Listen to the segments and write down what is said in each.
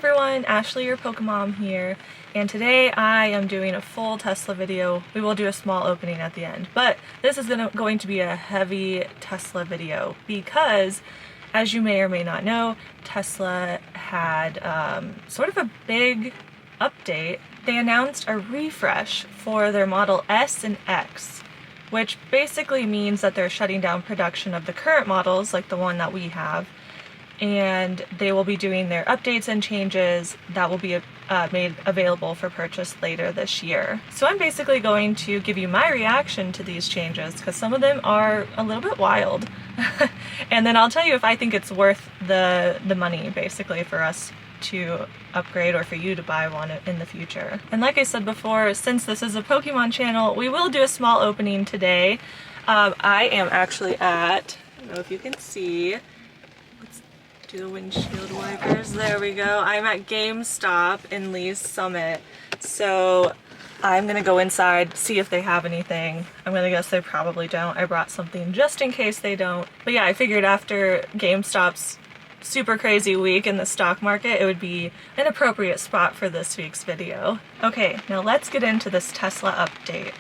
everyone, Ashley, your Pokemon here, and today I am doing a full Tesla video. We will do a small opening at the end, but this is going to be a heavy Tesla video because, as you may or may not know, Tesla had sort of a big update. They announced a refresh for their Model S and X, which basically means that they're shutting down production of the current models, like the one that we have, and they will be doing their updates and changes that will be made available for purchase later this year. So I'm basically going to give you my reaction to these changes because some of them are a little bit wild. And then I'll tell you if I think it's worth the money basically for us to upgrade or for you to buy one in the future. And like I said before, since this is a Pokemon channel, we will do a small opening today. I am actually at, I don't know if you can see, do the windshield wipers. There we go. I'm at GameStop in Lee's Summit. So I'm gonna go inside, see if they have anything. I'm gonna guess they probably don't. I brought something just in case they don't. But yeah, I figured after GameStop's super crazy week in the stock market, it would be an appropriate spot for this week's video. Okay, now let's get into this Tesla update.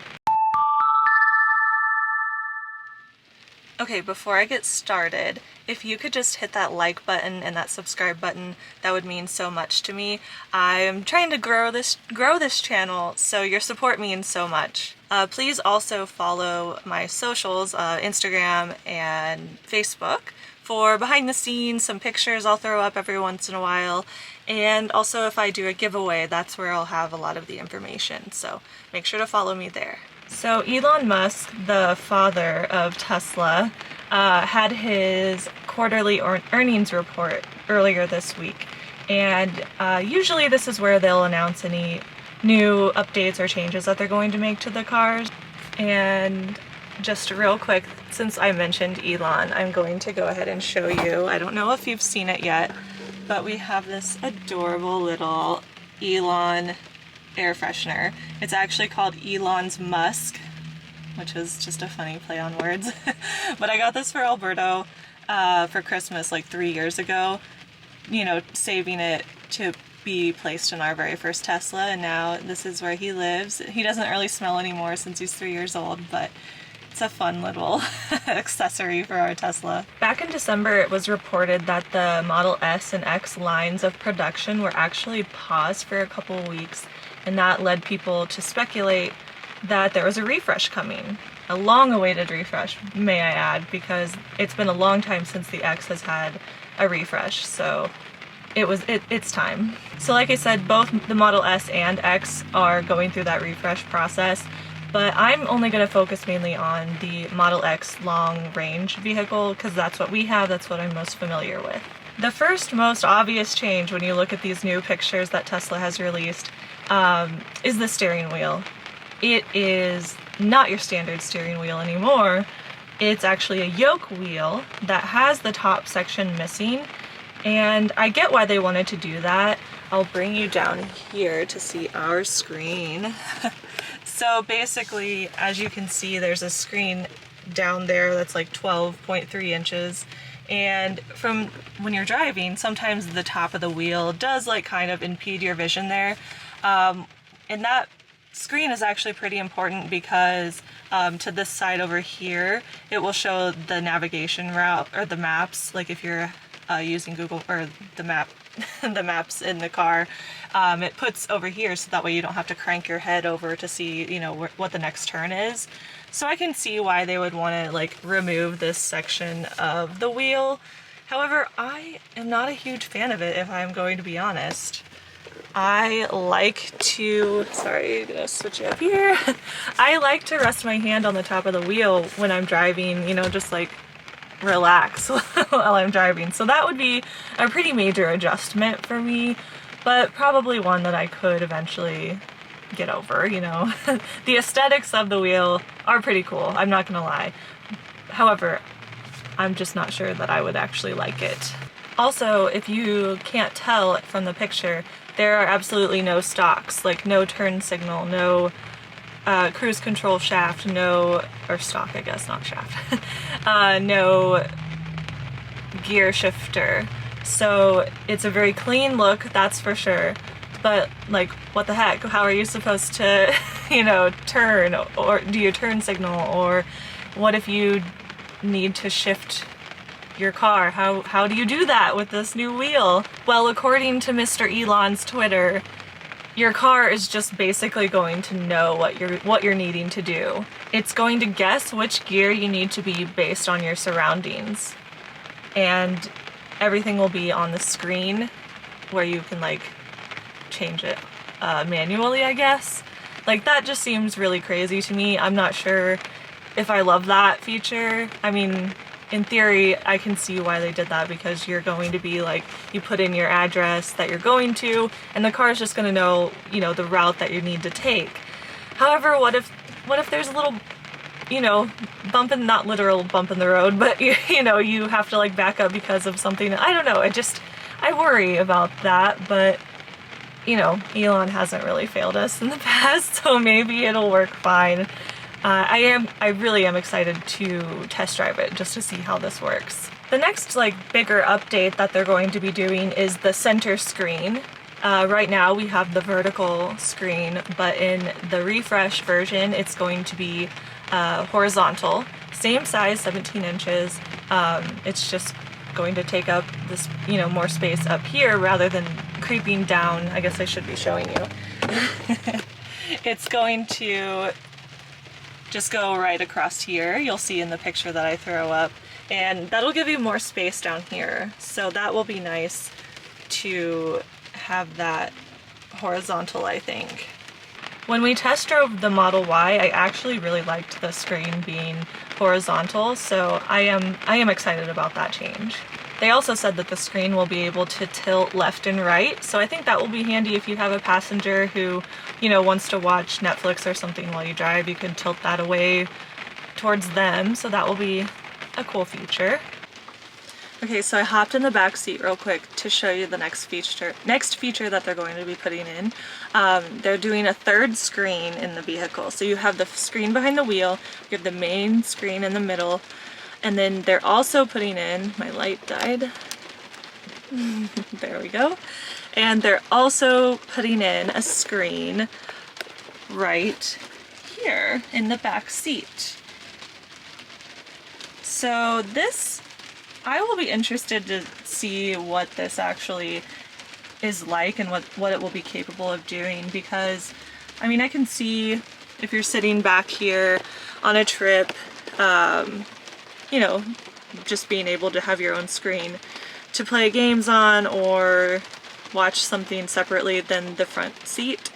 Okay, before I get started, if you could just hit that like button and that subscribe button, that would mean so much to me. I'm trying to grow this channel, so your support means so much. Please also follow my socials, Instagram and Facebook, for behind the scenes, some pictures I'll throw up every once in a while. And also if I do a giveaway, that's where I'll have a lot of the information. So make sure to follow me there. So Elon Musk, the father of Tesla, had his quarterly earnings report earlier this week. And usually this is where they'll announce any new updates or changes that they're going to make to the cars. And just real quick, since I mentioned Elon, I'm going to go ahead and show you. I don't know if you've seen it yet, but we have this adorable little Elon air freshener. It's actually called Elon's Musk, which is just a funny play on words. But I got this for Alberto for Christmas like 3 years ago, you know, saving it to be placed in our very first Tesla, and now this is where he lives. He doesn't really smell anymore since he's 3 years old, but it's a fun little accessory for our Tesla. Back in December, it was reported that the Model S and X lines of production were actually paused for a couple weeks, and that led people to speculate that there was a refresh coming. A long-awaited refresh, may I add, because it's been a long time since the X has had a refresh, so it's time. So like I said, both the Model S and X are going through that refresh process, but I'm only going to focus mainly on the Model X long-range vehicle because that's what we have, that's what I'm most familiar with. The first most obvious change when you look at these new pictures that Tesla has released is the steering wheel. It is not your standard steering wheel anymore. It's actually a yoke wheel that has the top section missing, and I get why they wanted to do that. I'll bring you down here to see our screen. So basically, as you can see, there's a screen down there that's like 12.3 inches. And from when you're driving, sometimes the top of the wheel does like kind of impede your vision there. And that screen is actually pretty important because to this side over here, it will show the navigation route or the maps, like if you're using Google or the maps in the car, it puts over here so that way you don't have to crank your head over to see, you know, what the next turn is. So I can see why they would want to like remove this section of the wheel. However, I am not a huge fan of it, if I'm going to be honest. I like to, sorry, I'm gonna switch it up here. I like to rest my hand on the top of the wheel when I'm driving, you know, just like relax while I'm driving. So that would be a pretty major adjustment for me, but probably one that I could eventually get over, you know. The aesthetics of the wheel are pretty cool, I'm not gonna lie. However, I'm just not sure that I would actually like it. Also, if you can't tell from the picture, there are absolutely no stocks, like no turn signal, no cruise control shaft, or stock I guess, not shaft, no gear shifter. So it's a very clean look, that's for sure. But like, what the heck? How are you supposed to, you know, turn, or do your turn signal? Or what if you need to shift your car? How do you do that with this new wheel? Well, according to Mr. Elon's Twitter, your car is just basically going to know what you're needing to do. It's going to guess which gear you need to be based on your surroundings. And everything will be on the screen where you can like change it manually, I guess. Like, that just seems really crazy to me. I'm not sure if I love that feature. I mean, in theory, I can see why they did that, because you're going to be like, you put in your address that you're going to, and the car is just going to know, you know, the route that you need to take. However, what if there's a little, you know, not literal bump in the road, but you know, you have to like back up because of something. I don't know. I worry about that, but you know, Elon hasn't really failed us in the past, so maybe it'll work fine. I really am excited to test drive it just to see how this works. The next like bigger update that they're going to be doing is the center screen. Right now we have the vertical screen, but in the refresh version it's going to be horizontal. Same size, 17 inches. It's just going to take up this, you know, more space up here rather than creeping down. I guess I should be showing you. It's going to just go right across here. You'll see in the picture that I throw up, and that'll give you more space down here. So that will be nice to have that horizontal, I think. When we test drove the Model Y, I actually really liked the screen being horizontal, so I am excited about that change. They also said that the screen will be able to tilt left and right, so I think that will be handy if you have a passenger who, you know, wants to watch Netflix or something while you drive. You can tilt that away towards them, so that will be a cool feature. Okay, so I hopped in the back seat real quick to show you the next feature that they're going to be putting in. They're doing a third screen in the vehicle. So you have the screen behind the wheel, you have the main screen in the middle, and then they're also putting in, my light died, there we go, and they're also putting in a screen right here in the back seat. So this, I will be interested to see what this actually is like and what it will be capable of doing, because I mean, I can see if you're sitting back here on a trip, you know, just being able to have your own screen to play games on or watch something separately than the front seat.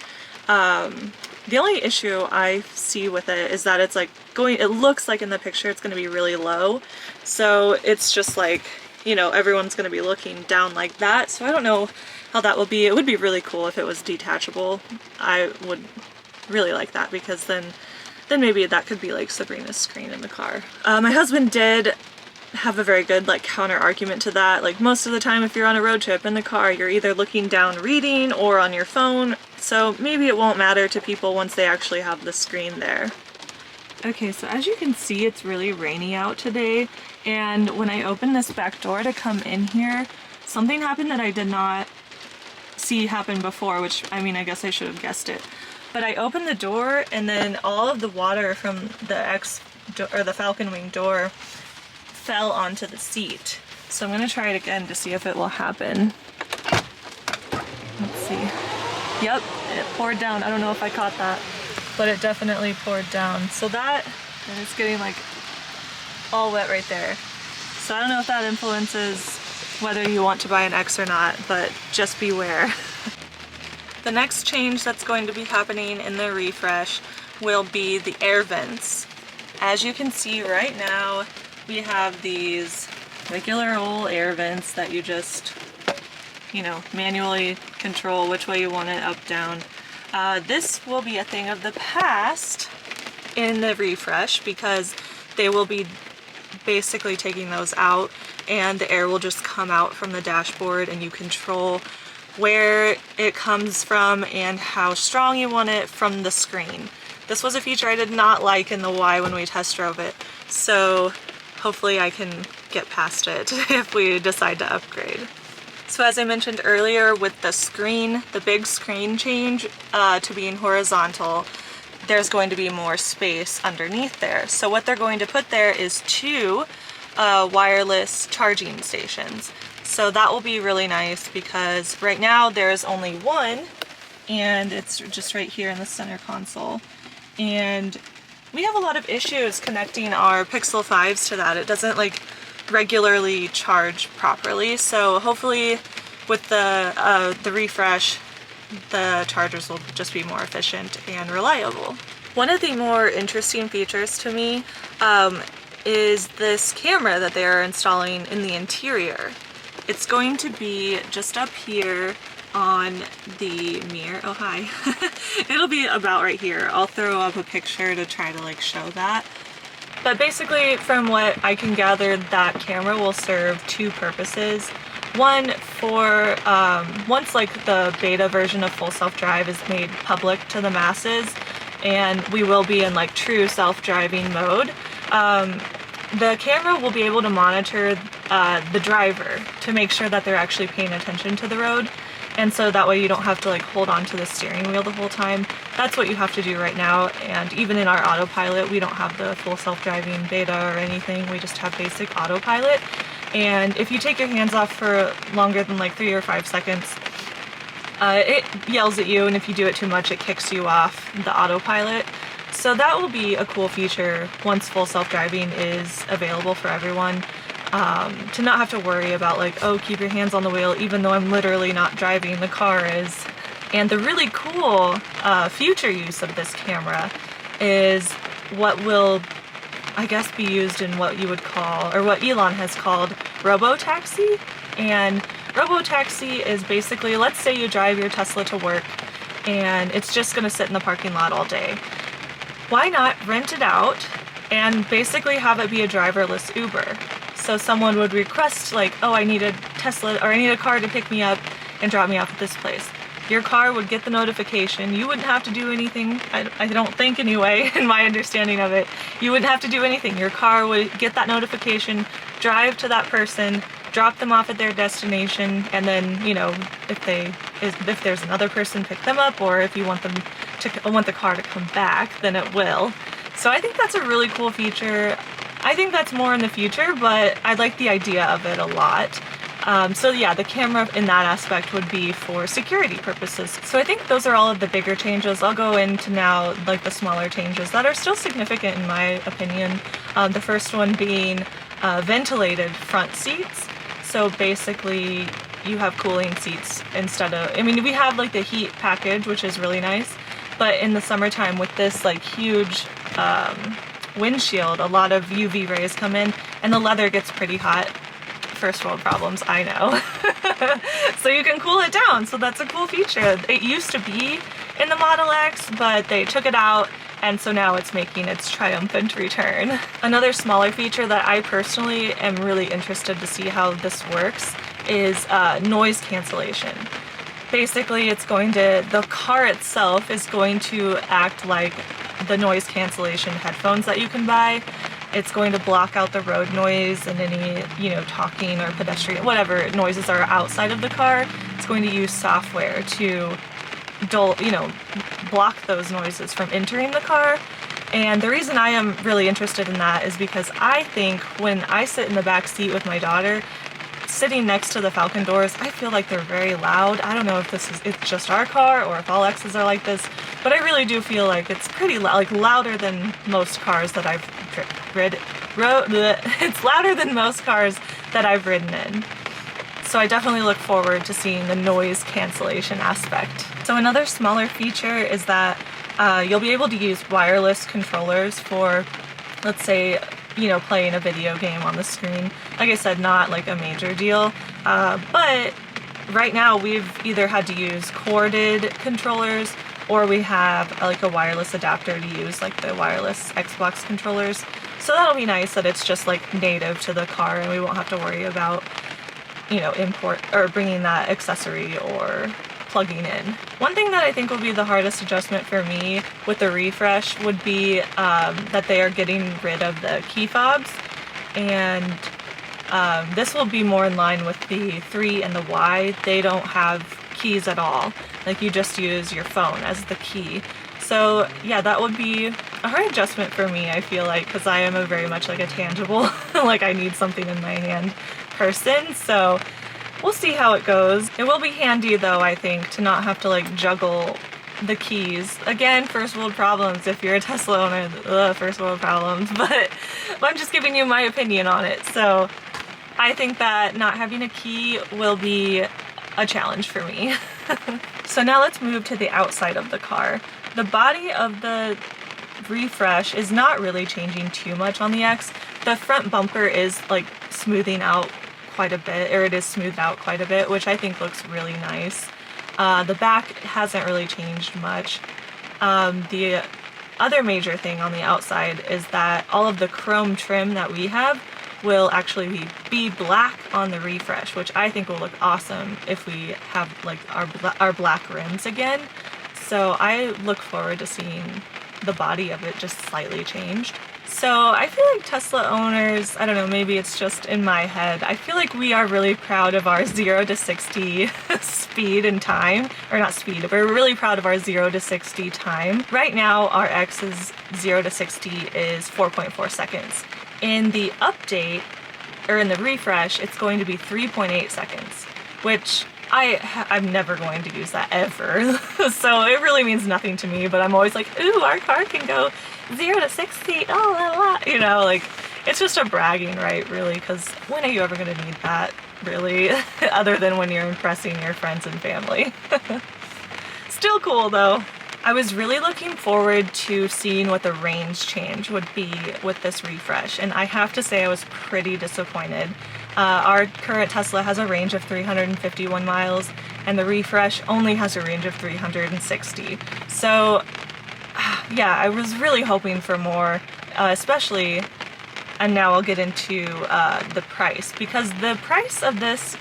The only issue I see with it is that it's like it looks like in the picture it's going to be really low. So it's just like, you know, everyone's going to be looking down like that. So I don't know how that will be. It would be really cool if it was detachable. I would really like that, because then maybe that could be like Sabrina's screen in the car. My husband did have a very good like counter argument to that. Like, most of the time if you're on a road trip in the car, you're either looking down reading or on your phone, so maybe it won't matter to people once they actually have the screen there. Okay, so as you can see, it's really rainy out today, and when I opened this back door to come in here, something happened that I did not see happen before, which, I mean, I guess I should have guessed it. But I opened the door, and then all of the water from the Falcon Wing door fell onto the seat. So I'm gonna try it again to see if it will happen. Let's see. Yep, it poured down. I don't know if I caught that, but it definitely poured down. So that, and it's getting like all wet right there. So I don't know if that influences whether you want to buy an X or not, but just beware. The next change that's going to be happening in the refresh will be the air vents. As you can see right now, we have these regular old air vents that you just, you know, manually control which way you want it, up, down. This will be a thing of the past in the refresh, because they will be basically taking those out, and the air will just come out from the dashboard, and you control where it comes from and how strong you want it from the screen. This was a feature I did not like in the Y when we test drove it, so hopefully I can get past it if we decide to upgrade. So as I mentioned earlier, with the screen, the big screen change to being horizontal, there's going to be more space underneath there. So what they're going to put there is two wireless charging stations. So that will be really nice because right now there's only one, and it's just right here in the center console. And we have a lot of issues connecting our Pixel 5s to that. It doesn't like regularly charge properly. So hopefully with the refresh, the chargers will just be more efficient and reliable. One of the more interesting features to me is this camera that they are installing in the interior. It's going to be just up here on the mirror. Oh, hi. It'll be about right here. I'll throw up a picture to try to like show that. But basically, from what I can gather, that camera will serve two purposes. One, for once like the beta version of Full Self-Drive is made public to the masses, and we will be in like true self-driving mode, the camera will be able to monitor the driver to make sure that they're actually paying attention to the road. And so that way you don't have to like hold on to the steering wheel the whole time. That's what you have to do right now. And even in our autopilot, we don't have the full self-driving beta or anything. We just have basic autopilot. And if you take your hands off for longer than like 3 or 5 seconds, it yells at you, and if you do it too much, it kicks you off the autopilot. So that will be a cool feature once full self-driving is available for everyone. To not have to worry about like, oh, keep your hands on the wheel, even though I'm literally not driving, the car is. And the really cool future use of this camera is what will, I guess, be used in what you would call, or what Elon has called, robo-taxi. And robo-taxi is basically, let's say you drive your Tesla to work and it's just going to sit in the parking lot all day. Why not rent it out and basically have it be a driverless Uber? So someone would request like, oh, I need a Tesla, or I need a car to pick me up and drop me off at this place. Your car would get the notification. You wouldn't have to do anything. I don't think anyway, in my understanding of it. You wouldn't have to do anything. Your car would get that notification, drive to that person, drop them off at their destination, and then, you know, if there's another person, pick them up, or if you want them to want the car to come back, then it will. So I think that's a really cool feature. I think that's more in the future, but I like the idea of it a lot. So yeah, the camera in that aspect would be for security purposes. So I think those are all of the bigger changes. I'll go into now like the smaller changes that are still significant in my opinion. The first one being ventilated front seats. So basically you have cooling seats instead of, I mean, we have like the heat package, which is really nice, but in the summertime with this like huge windshield, a lot of UV rays come in and the leather gets pretty hot. First world problems, I know. So you can cool it down, so that's a cool feature. It used to be in the Model X, but they took it out, and so now it's making its triumphant return. Another smaller feature that I personally am really interested to see how this works is noise cancellation. Basically, the car itself is going to act like the noise cancellation headphones that you can buy. It's going to block out the road noise and any, you know, talking or pedestrian, whatever noises are outside of the car. It's going to use software to, block those noises from entering the car. And the reason I am really interested in that is because I think when I sit in the back seat with my daughter, sitting next to the Falcon doors, I feel like they're very loud. I don't know if it's just our car or if all X's are like this, but I really do feel like it's pretty loud, like louder than most cars that I've it's louder than most cars that I've ridden in. So I definitely look forward to seeing the noise cancellation aspect. So another smaller feature is that you'll be able to use wireless controllers for, let's say, you know, playing a video game on the screen. Like I said, not like a major deal, but right now we've either had to use corded controllers or we have like a wireless adapter to use like the wireless Xbox controllers. So that'll be nice that it's just like native to the car and we won't have to worry about, you know, import or bringing that accessory or plugging in. One thing that I think will be the hardest adjustment for me with the refresh would be that they are getting rid of the key fobs, and This will be more in line with the 3 and the Y. They don't have keys at all. Like, you just use your phone as the key. So yeah, that would be a hard adjustment for me, I feel like, because I am a very much like a tangible, like I need something in my hand person. So we'll see how it goes. It will be handy though, I think, to not have to like juggle the keys. Again, first world problems. If you're a Tesla owner, first world problems, but I'm just giving you my opinion on it. So I think that not having a key will be a challenge for me. So now let's move to the outside of the car. The body of the refresh is not really changing too much on the X. The front bumper is like smoothing out quite a bit, or it is smoothed out quite a bit, which I think looks really nice. The back hasn't really changed much. The other major thing on the outside is that all of the chrome trim that we have will actually be black on the refresh, which I think will look awesome if we have like our black rims again. So I look forward to seeing the body of it just slightly changed. So I feel like Tesla owners, I don't know, maybe it's just in my head, I feel like we are really proud of our 0 to 60 speed and time, or not speed, but we're really proud of our 0 to 60 time. Right now our X's 0 to 60 is 4.4 seconds. In the update, or in the refresh, it's going to be 3.8 seconds, which I'm never going to use that ever. So it really means nothing to me, but I'm always like, ooh, our car can go 0 to 60, oh la la, you know, like, it's just a bragging right, really, because when are you ever going to need that, really, other than when you're impressing your friends and family. Still cool, though. I was really looking forward to seeing what the range change would be with this refresh, and I have to say I was pretty disappointed. Our current Tesla has a range of 351 miles, and the refresh only has a range of 360. So yeah, I was really hoping for more, especially, and now I'll get into the price, because the price of this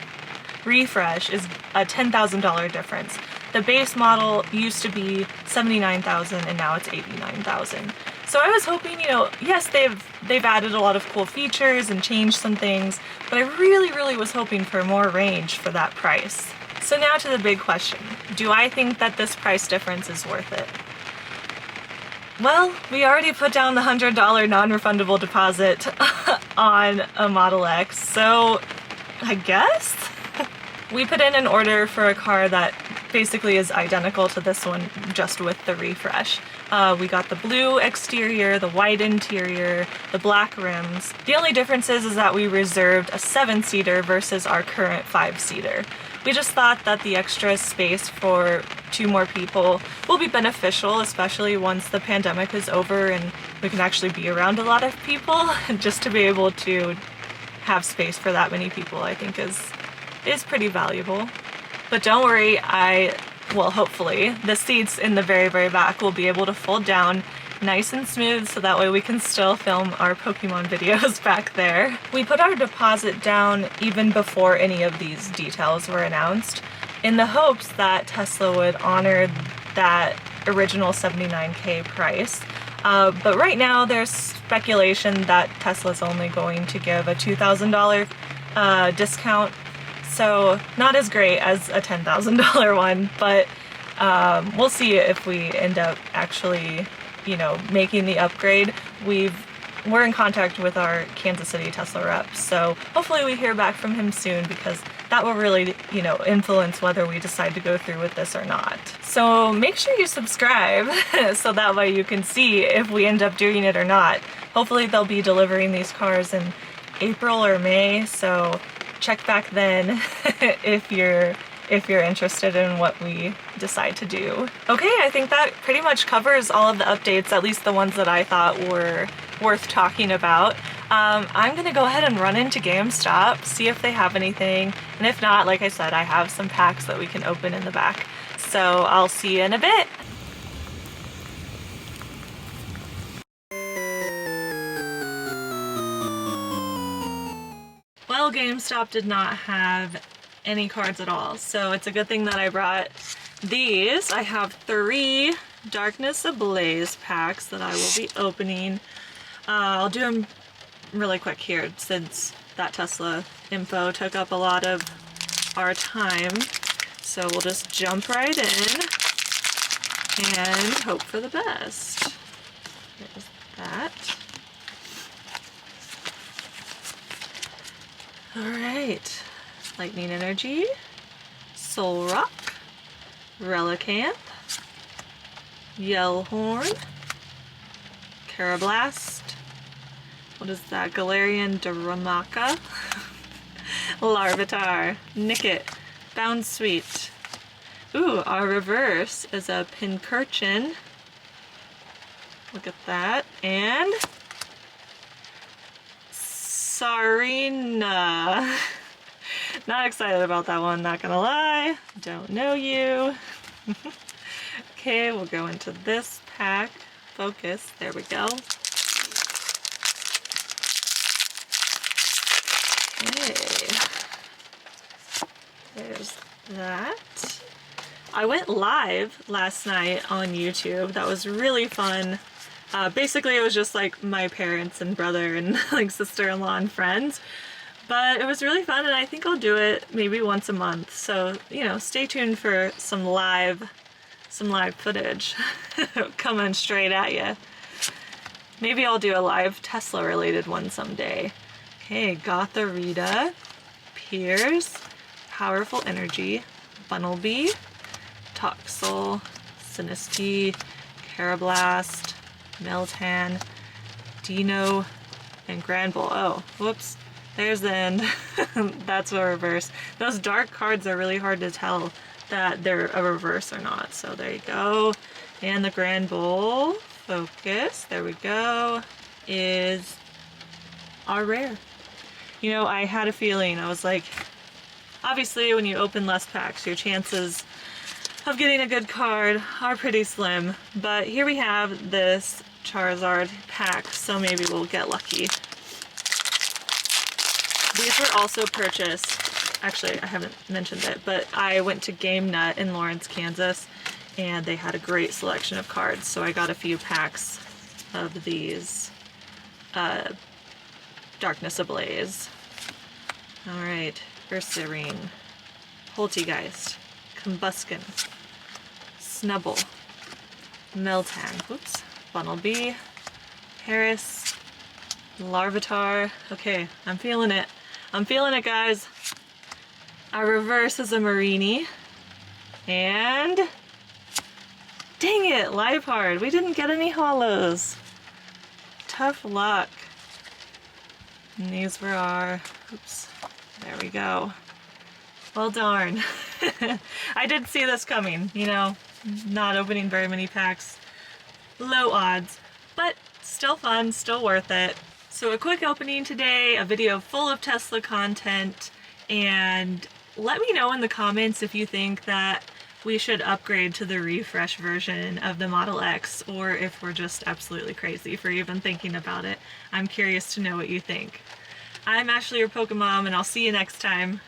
refresh is a $10,000 difference. The base model used to be $79,000 and now it's $89,000. So I was hoping, you know, yes, they've added a lot of cool features and changed some things, but I really was hoping for more range for that price. So now to the big question. Do I think that this price difference is worth it? Well, we already put down the $100 non-refundable deposit on a Model X, so I guess? We put in an order for a car that basically is identical to this one, just with the refresh. We got the blue exterior, the white interior, the black rims. The only difference is that we reserved a 7-seater versus our current 5-seater. We just thought that the extra space for 2 more people will be beneficial, especially once the pandemic is over and we can actually be around a lot of people. Just to be able to have space for that many people, I think is pretty valuable. But don't worry, well, hopefully, the seats in the very back will be able to fold down nice and smooth, so that way we can still film our Pokemon videos back there. We put our deposit down even before any of these details were announced, in the hopes that Tesla would honor that original $79K price. But right now there's speculation that Tesla's only going to give a $2,000 discount. So not as great as a $10,000 one, but we'll see if we end up actually, you know, making the upgrade. We're in contact with our Kansas City Tesla rep, so hopefully we hear back from him soon, because that will really, you know, influence whether we decide to go through with this or not. So make sure you subscribe so that way you can see if we end up doing it or not. Hopefully they'll be delivering these cars in April or May, so check back then if you're interested in what we decide to do. Okay, I think that pretty much covers all of the updates, at least the ones that I thought were worth talking about. I'm gonna go ahead and run into GameStop, see if they have anything, and if not, like I said, I have some packs that we can open in the back. So I'll see you in a bit. Well, GameStop did not have any cards at all, so it's a good thing that I brought these. I have 3 Darkness Ablaze packs that I will be opening. I'll do them really quick here, since that Tesla info took up a lot of our time. So we'll just jump right in and hope for the best. There's that. Alright. Lightning Energy, Soul Rock, Relicanth, Yellhorn, Carablast, what is that, Galarian Darumaka, Larvitar, Nickit, Bounsweet. Ooh, our reverse is a Pincurchin. Look at that. And Sarina. Not excited about that one, not gonna lie. Don't know you. Okay, we'll go into this pack. Focus, there we go. Okay. There's that. I went live last night on YouTube. That was really fun. Basically, it was just like my parents and brother and like sister-in-law and friends. But it was really fun, and I think I'll do it maybe once a month. So, you know, stay tuned for some live footage coming straight at you. Maybe I'll do a live Tesla-related one someday. Okay, Gotharita, Piers, Powerful Energy, Bunnelby, Toxel, Sinistea, Carablast, Meltan, Dino, and Granbull. Oh, whoops. There's the end. That's a reverse. Those dark cards are really hard to tell that they're a reverse or not. So there you go. And the Granbull, focus, there we go, is our rare. You know, I had a feeling, I was like, obviously when you open less packs, your chances of getting a good card are pretty slim. But here we have this Charizard pack, so maybe we'll get lucky. These were also purchased, actually I haven't mentioned it, but I went to Game Nut in Lawrence, Kansas, and they had a great selection of cards, so I got a few packs of these Darkness Ablaze. Alright, Ursaring, Poltegeist, Combuskin, Snubble, Meltan, whoops, Bunnelby, Paris, Larvitar. Okay, I'm feeling it. I'm feeling it, guys. Our reverse is a Marini. And dang it, Liepard. We didn't get any holos. Tough luck. And these were our, oops, there we go. Well, darn. I did see this coming, you know, not opening very many packs. Low odds, but still fun, still worth it. So a quick opening today, a video full of Tesla content, and let me know in the comments if you think that we should upgrade to the refresh version of the Model X, or if we're just absolutely crazy for even thinking about it. I'm curious to know what you think. I'm Ashley, your Pokemom, and I'll see you next time.